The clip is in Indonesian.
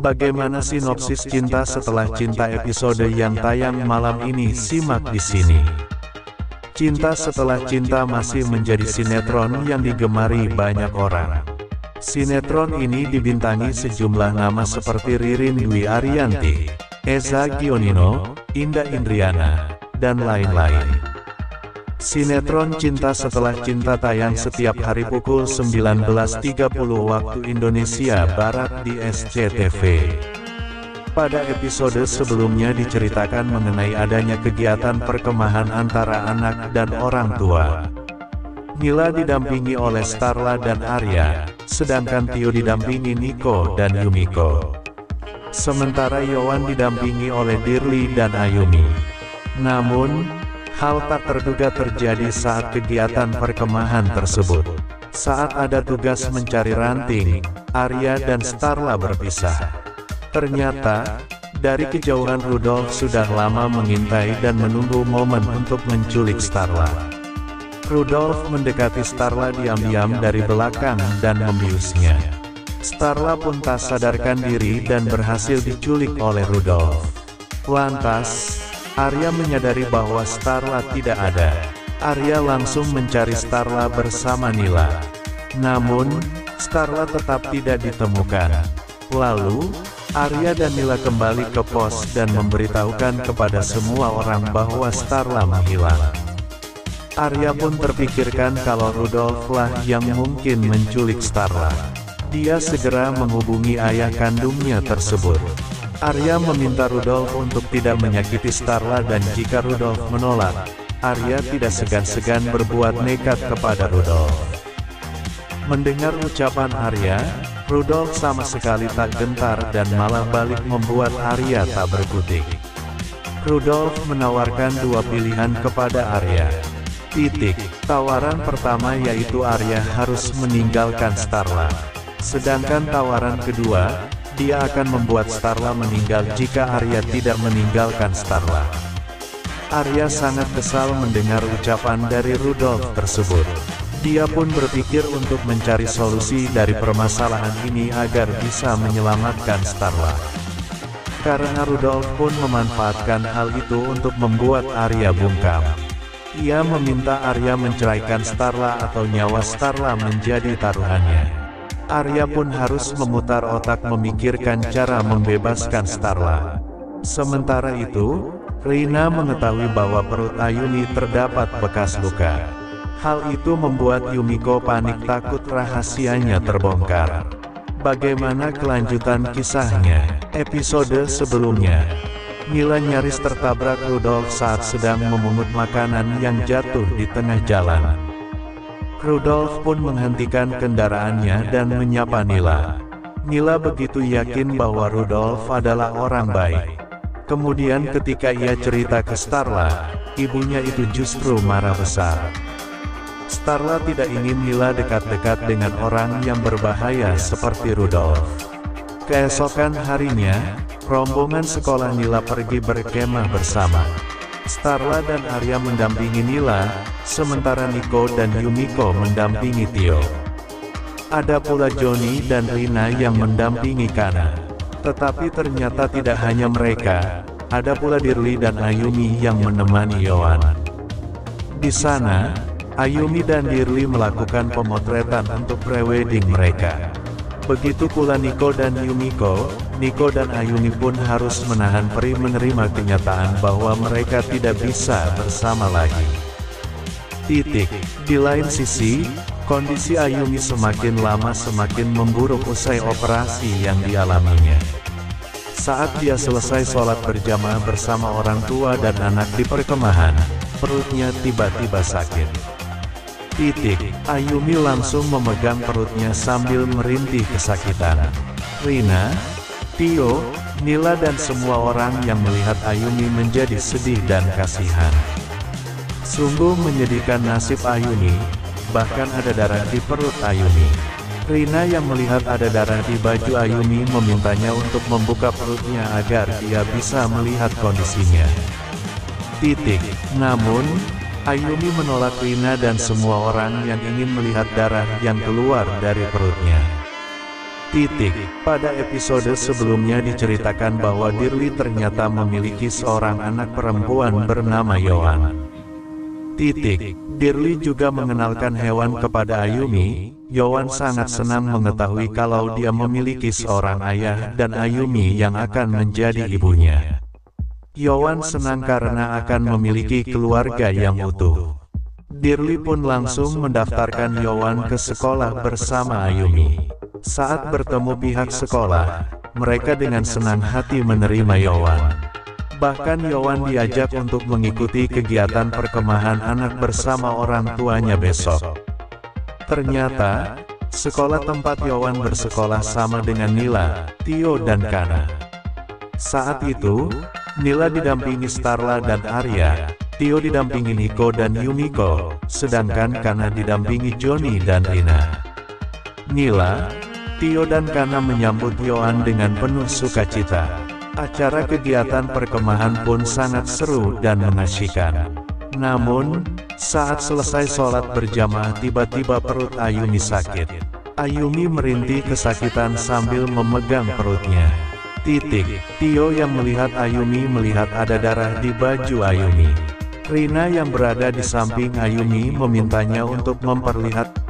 Bagaimana sinopsis Cinta Setelah Cinta episode yang tayang malam ini? Simak di sini. Cinta Setelah Cinta masih menjadi sinetron yang digemari banyak orang. Sinetron ini dibintangi sejumlah nama seperti Ririn Dwi Ariyanti, Eza Gionino, Indah Indriana, dan lain-lain. Sinetron Cinta Setelah Cinta tayang setiap hari pukul 19.30 waktu Indonesia Barat di SCTV. Pada episode sebelumnya diceritakan mengenai adanya kegiatan perkemahan antara anak dan orang tua. Nila didampingi oleh Starla dan Arya, sedangkan Tio didampingi Niko dan Yumiko. Sementara Yowan didampingi oleh Dirli dan Ayumi. Namun, hal tak terduga terjadi saat kegiatan perkemahan tersebut. Saat ada tugas mencari ranting, Arya dan Starla berpisah. Ternyata, dari kejauhan Rudolf sudah lama mengintai dan menunggu momen untuk menculik Starla. Rudolf mendekati Starla diam-diam dari belakang dan membiusnya. Starla pun tak sadarkan diri dan berhasil diculik oleh Rudolf. Lantas, Arya menyadari bahwa Starla tidak ada. Arya langsung mencari Starla bersama Nila. Namun, Starla tetap tidak ditemukan. Lalu, Arya dan Nila kembali ke pos dan memberitahukan kepada semua orang bahwa Starla menghilang. Arya pun terpikirkan kalau Rudolf lah yang mungkin menculik Starla. Dia segera menghubungi ayah kandungnya tersebut. Arya meminta Rudolf untuk tidak menyakiti Starla dan jika Rudolf menolak, Arya tidak segan-segan berbuat nekat kepada Rudolf. Mendengar ucapan Arya, Rudolf sama sekali tak gentar dan malah balik membuat Arya tak berkutik. Rudolf menawarkan dua pilihan kepada Arya. Tawaran pertama yaitu Arya harus meninggalkan Starla. Sedangkan tawaran kedua, dia akan membuat Starla meninggal jika Arya tidak meninggalkan Starla. Arya sangat kesal mendengar ucapan dari Rudolf tersebut. Dia pun berpikir untuk mencari solusi dari permasalahan ini agar bisa menyelamatkan Starla. Karena Rudolf pun memanfaatkan hal itu untuk membuat Arya bungkam. Ia meminta Arya menceraikan Starla atau nyawa Starla menjadi taruhannya. Arya pun harus memutar otak memikirkan cara membebaskan Starla. Sementara itu, Rina mengetahui bahwa perut Ayumi terdapat bekas luka. Hal itu membuat Yumiko panik takut rahasianya terbongkar. Bagaimana kelanjutan kisahnya? Episode sebelumnya, Nila nyaris tertabrak Rudolf saat sedang memungut makanan yang jatuh di tengah jalan. Rudolf pun menghentikan kendaraannya dan menyapa Nila. Nila begitu yakin bahwa Rudolf adalah orang baik. Kemudian ketika ia cerita ke Starla, ibunya itu justru marah besar. Starla tidak ingin Nila dekat-dekat dengan orang yang berbahaya seperti Rudolf. Keesokan harinya, rombongan sekolah Nila pergi berkemah bersama. Starla dan Arya mendampingi Nila, sementara Niko dan Yumiko mendampingi Tio. Ada pula Joni dan Rina yang mendampingi Kana. Tetapi ternyata tidak hanya mereka, ada pula Dirli dan Ayumi yang menemani Yowan. Di sana, Ayumi dan Dirli melakukan pemotretan untuk prewedding mereka. Begitu pula Niko dan Yumiko. Niko dan Ayumi pun harus menahan perih menerima kenyataan bahwa mereka tidak bisa bersama lagi. Di lain sisi, kondisi Ayumi semakin lama semakin memburuk usai operasi yang dialaminya. Saat dia selesai sholat berjamaah bersama orang tua dan anak di perkemahan, perutnya tiba-tiba sakit. Ayumi langsung memegang perutnya sambil merintih kesakitan. Rina, Tio, Nila dan semua orang yang melihat Ayumi menjadi sedih dan kasihan. Sungguh menyedihkan nasib Ayumi, bahkan ada darah di perut Ayumi. Rina yang melihat ada darah di baju Ayumi memintanya untuk membuka perutnya agar dia bisa melihat kondisinya. Namun, Ayumi menolak Rina dan semua orang yang ingin melihat darah yang keluar dari perutnya. Titik. Pada episode sebelumnya diceritakan bahwa Dirli ternyata memiliki seorang anak perempuan bernama Yoan. Titik. Dirli juga mengenalkan hewan kepada Ayumi. Yoan sangat senang mengetahui kalau dia memiliki seorang ayah dan Ayumi yang akan menjadi ibunya. Yoan senang karena akan memiliki keluarga yang utuh. Dirli pun langsung mendaftarkan Yoan ke sekolah bersama Ayumi. Saat bertemu pihak sekolah, mereka dengan senang hati menerima Yoan. Bahkan Yoan diajak untuk mengikuti kegiatan perkemahan anak bersama orang tuanya besok. Ternyata, sekolah tempat Yoan bersekolah sama dengan Nila, Tio dan Kana. Saat itu, Nila didampingi Starla dan Arya, Tio didampingi Nico dan Yumiko, sedangkan Kana didampingi Joni dan Rina. Nila, Tio dan Kana menyambut Yoan dengan penuh sukacita. Acara kegiatan perkemahan pun sangat seru dan mengasyikan. Namun, saat selesai sholat berjamaah tiba-tiba perut Ayumi sakit. Ayumi merintih kesakitan sambil memegang perutnya. Titik. Tio yang melihat Ayumi melihat ada darah di baju Ayumi. Rina yang berada di samping Ayumi memintanya untuk memperlihatkan